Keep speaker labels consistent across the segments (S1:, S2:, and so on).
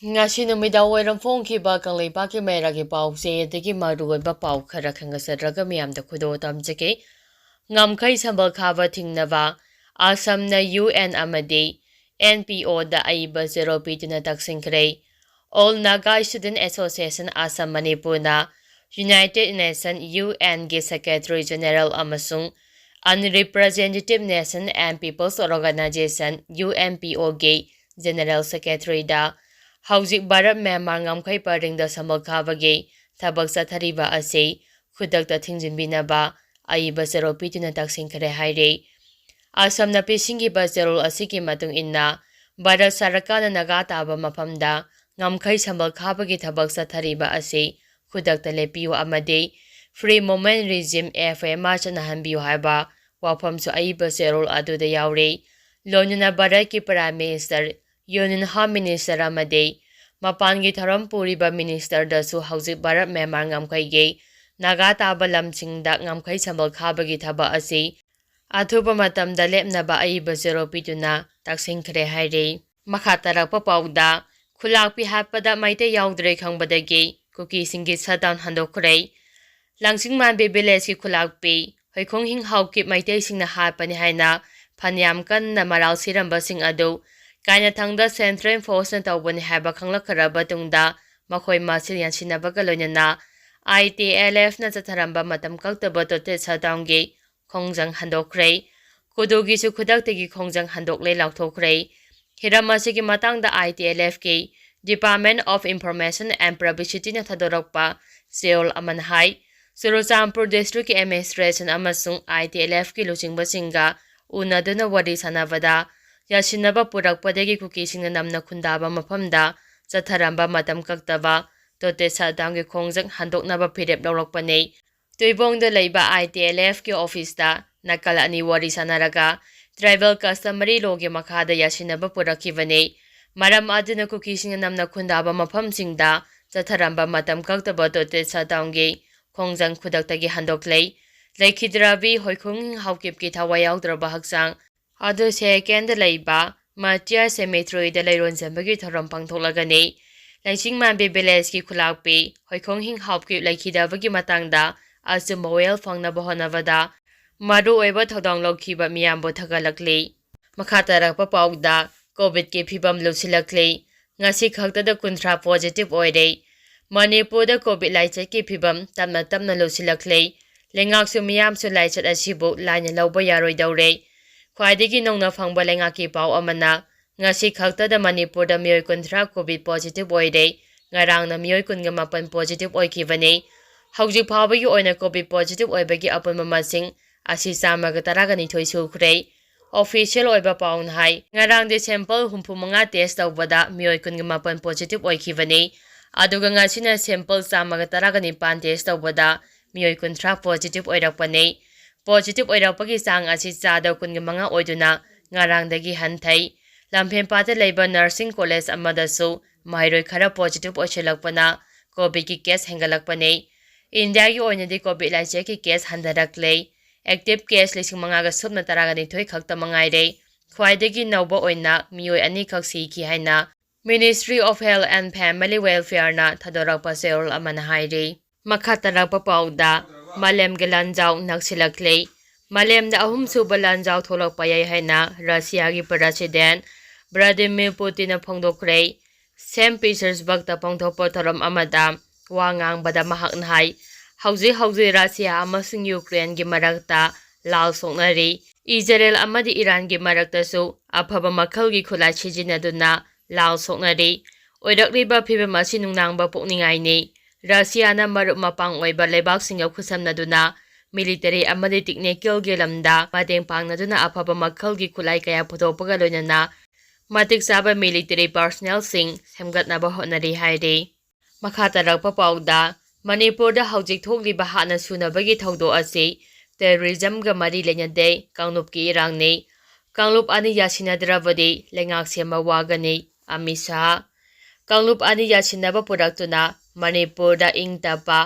S1: Ngashi numidaw phongkiba Kanglup meragi pause dagi maruoiba pau khara khangasadraga miyamda khudo tamjake ngamkai sambal khaba thingnaba Assamna UN amadi NPO da aiba zero pituna taksingkre All Naga Student Association Assam Manipurna United Nations UN gi Secretary General amasung Unrepresentative Nation and People's Organization UNPO gi General Secretary da Hauzik Bharat Myanmar ngamkai paringda samal khabagi thabak sathariba ase khudakta thingjinbinaba aiba zero pituna taksingkre haire Assamna pisingiba zero asiki matung inna Bharat Sarkarna naga taba maphamda ngamkai samal khabagi thabak sathariba ase khudakta lepiyu amade Free Movement Regime FMR chanahanbiyu haiba wafamsu aiba zero aduda yaure Lonuna Bharat ki Prime Minister Union Home Minister amade Mapangi Tharam Puriba Minister dasu Hauzik Bharat Myanmar ngamkai ge naga taba lamchingda ngamkai samal khabagi thaba ase Athupa matamda lepnaba aiba zero pituna taksingkre haire makatarakpa pauda khulakpi hapada maite yaudre khangbadagi kuki singi shutdown handokre langsing manbe village ki khulakpi hoikhong hing hauki maite singna hapani haina phanyam kanna maral siramba sing adu kaina thangda central force na tawbani haba khanglakharaba tungda makhoi masil yansinaba loinana ITLF na chatharamba matam kaktaba tote shutdown ge Khongjang handokre kudugi su khudaktagi khongjang handokle lauthokre hiramasi matangda ITLF ke Department of Information and Privacy na thadorakpa Seoul amanhai Surochampur District Administration amasung ITLF ki luchingba singa unaduna wari sanabada yasinaba purakpadagi kukisingna namna khundaba maphamda chatharamba matam kaktaba tote sadang ge khongjang handoknaba phirep lawrakpane Tuibongda leiba ITLF ki office da nakala ani wari sanaraga tribal customary law ge makhada yasinaba purakibane maram aduna kukising namna khundaba maphamsingda chatharamba matam kaktaba tote shutdown ge khongjang khudaktagi handoklei leikidrabi hoikhung haukip ki thawayawdraba haksang adu second leiba Matia Cemetery da leiron zambagi thoram pangtholagane laising manbe village ki khulakpi hoikhong hing hauki leikidabagi matangda Asu Moel Fangnaba Honavada Maru Eva Todong Lokiba Miambo Tagalakli Makatarakpa Pauda COVID ki Pibam Lusilakli Ngasi Kakta da Kuntra positive oire Manipur da COVID Laichat ki Pibam Tamna Tamna Lusilakli Leingak su Miam su Laichat Asibu Lanya Lauba Yaroi Daure Khwaidigi Nongna Fangba Leingak ki Pau Amana Ngasi Kakta da Manipur da miyoi Kuntra COVID positive oire Ngarang na miyoi Kungamapan positive oikibane Hauzik phawbagi oina COVID positive oibagi apunma masing asi chamaga taragani thoi sukhrei official oiba paun hai ngarang de sample humphumanga test tawbada miyoi kungamapan positive oikhibani aduga ngasina sample chamaga taragani pan test tawbada miyoi kunthra positive oirakpane positive oirakpagi chang asi chada kungamanga oiduna ngarang dagi hanthai lamphem pate leiba nursing college amadasu mairoi khara positive oiselakpana COVID ki case hengalakpane India ki oinadi COVID laise ki case handarakle active case lising mangaga subna taragani thoi khakta mangaire khwaidagi nauba oina miyoi ani khaksi ki haina Ministry of Health and Family Welfare na thadorakpa Seoul amana haire makhatarakpa pauda malem gelanjau naksilakle malem da ahum suba lanjau tholakpa yai haina Russia gi president Vladimir Putin phongdokre St. Petersburg ta phongthokpa thoram amada wangang bada mahakn hai hauji Russia amasung Ukraine gi marakta lal soknari Israel amadi Iran gi marakta su aphaba makhal gi khulai sijinaduna lal soknari oirakliba phibam asi nungnangba pokningai ni Russia na marup mapang oiba lebak singa khusamnaduna military amadi technical gi lamda mateng pangnaduna aphaba makhal gi khulai kaya photopaga loinana matik saba military personnel sing semgatnaba honari haire Makatarakpa pauda Manipur da hauzik thokliba hana sunabagi thaudo ase terrorism ga mari lenyade Kanglup ki irangni Kanglup ani yasinadrabadi leingak semba wagani Amit shah Kanglup ani yasinaba puraktuna Manipur da ingtapa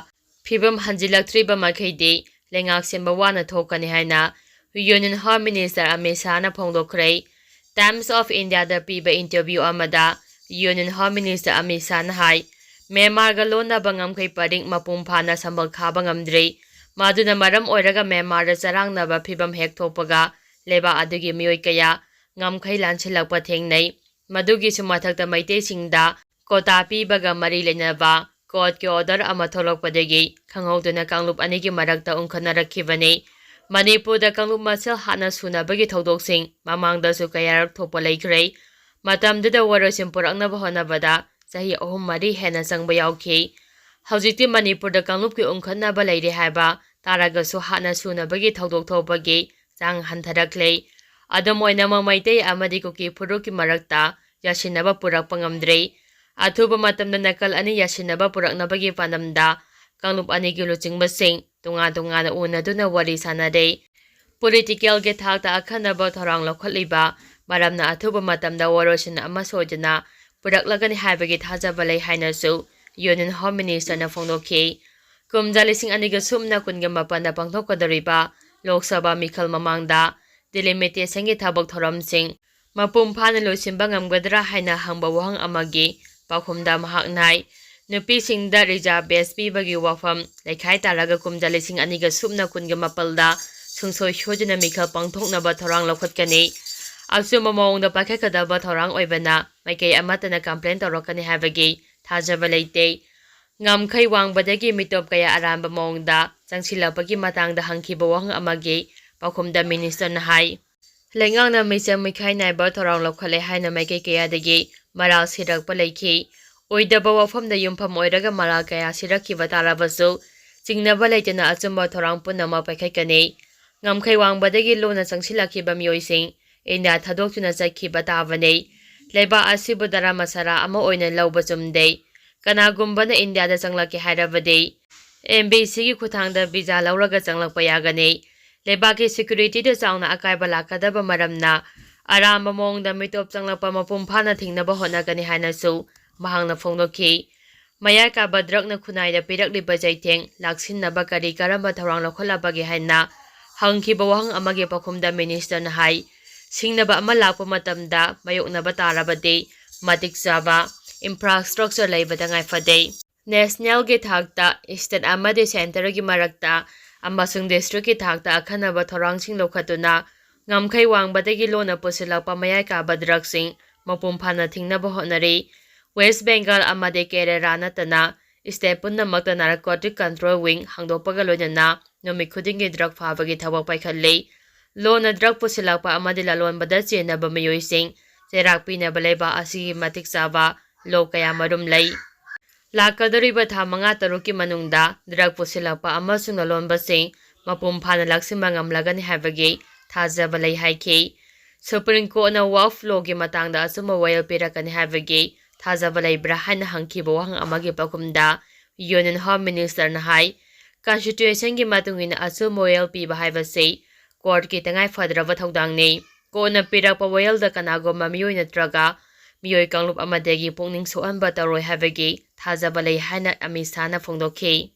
S1: phibam hanjilaktriba makhaidi leingak semba wana thokani haina Union Home Minister Amit shah na phongdokre Times of India da piba interview amada Union Home Minister Amit Shahna hai Myanmarga lonaba ngamkai paring mapung phana sambal khaba ngamdri maduna maram oiraga Myanmar da charangnaba phibam hek thopaga leba adugi miyoi kaya ngamkai lanchilakpa thengnai madugi sumathakta maitei singda kota pibaga mari lenaba court ki order ama tholokpadagi khanghauduna Kanglup anigi marakta unkhanarakhibani Manipur da Kanglup masel hana sunabagi thodok mamangda su kayarak thopa laikhrei matamdada warasim puraknaba honabada sahi ahum mari hena sangba yaukhi haujikti Manipur da Kanglup ki unkhanaba laire haiba taragasu hana sunabagi thodok thopagi sang hantharakhlei adom oinama maitei amadi kuki phuruki marakta yasinaba purakpa ngamdrei athuba matamda nakal ani yasinaba puraknabagi panamda Kanglup anigi luchingbasing tunga unaduna wari sanadei political ge thakta akhanaba thorang lokhaliba maramna athuba matamda warosin ama sojana puraklagani haibagi thajaba lei hainasu Union Home Minister na phongdokhi kumja lising aniga sumna kunga mapanda pangthokadariba Lok Sabha mikhal mamangda delimitation ge thabak thoramsing mapum phana loisimba ngamgadra haina hangba wahang amagi pakhumda mahaknai nupi singda reserve base pibagi wafam lekhai taraga kumja lising aniga sumna kunga mapalda sungsoi shojana mikhal pangthoknaba thorang lokhatkani asuma mawngda pakhakadaba thorang oibana maikei amatana complaint torokani habagi thajaba leite ngamkhai wangbadagi mitop kaya aramba mawngda changsilapagi matangda hangkhiba wahang amagi pakhumda minister na hai lengangna misam mikhai naiba thorang lokhale haina maikei kayadagi maral sirakpa leikhi oidaba wafamda yumpham oiraga maral kaya sirakhiba tarabasu chingnaba leitena achumba thorang punama pakhakani ngamkhai wangbadagi lona changsilakhiba miyoi India thadokchuna chakhiba tabane leba asibu dara masara ama oina lauba chumde kanagumbana India da changlaki hairabade MBC gi khuthangda visa lauraga changlakpa yagane leba ki security da chawna akaiba lakadaba maramna aramba mongda mitop changlakpa mapum phana thingnaba honagani hainasu mahangna phongdokhi maya ka badrakna khunaida pirakliba jaitheng laksinnaba kari karamba thorang lokholabagi haina hangkhiba wahang amage pakhumda minister na hai singnaba ama lakpa matamda mayoknaba tarabade matik chaba infrastructure leibada ngaifade national gi thakta state amade center gi marakta amasung district gi thakta akhanaba thorangsing lokhatuna ngamkhai wangbadagi lona pusilakpa mayai ka badraksing mapum phana thingnaba honari West Bengal amade Kerala natana state punnamakta narcotic control wing hangdopaga loinana nomi khudingi drug phabagi thawak paikhalle Lona drug pusilakpa amadi lalon bada chenaba miyoi cherak pinaba leba asigi matik chaba lo kaya marum lei lakadariba tha manga taruki manungda drug pusilakpa amasung lalonba mapum phana laksimba ngamlagani habagi thajaba lei haikhi Supreme Court na waf law gi matangda asuma wayal pirakani habagi thajaba lei brahana hangkhiba wahang amagi pakumda Union Home Minister na hai Constitution gi matungina asuma wayal piba haibase Court ki tangai fadraba thodangni kona pirakpa wayalda kanagoma miyoi natraga miyoi Kanglup amadegi pungning soanba taroi habagi thajaba lei haina Amit Shahna phongdokhi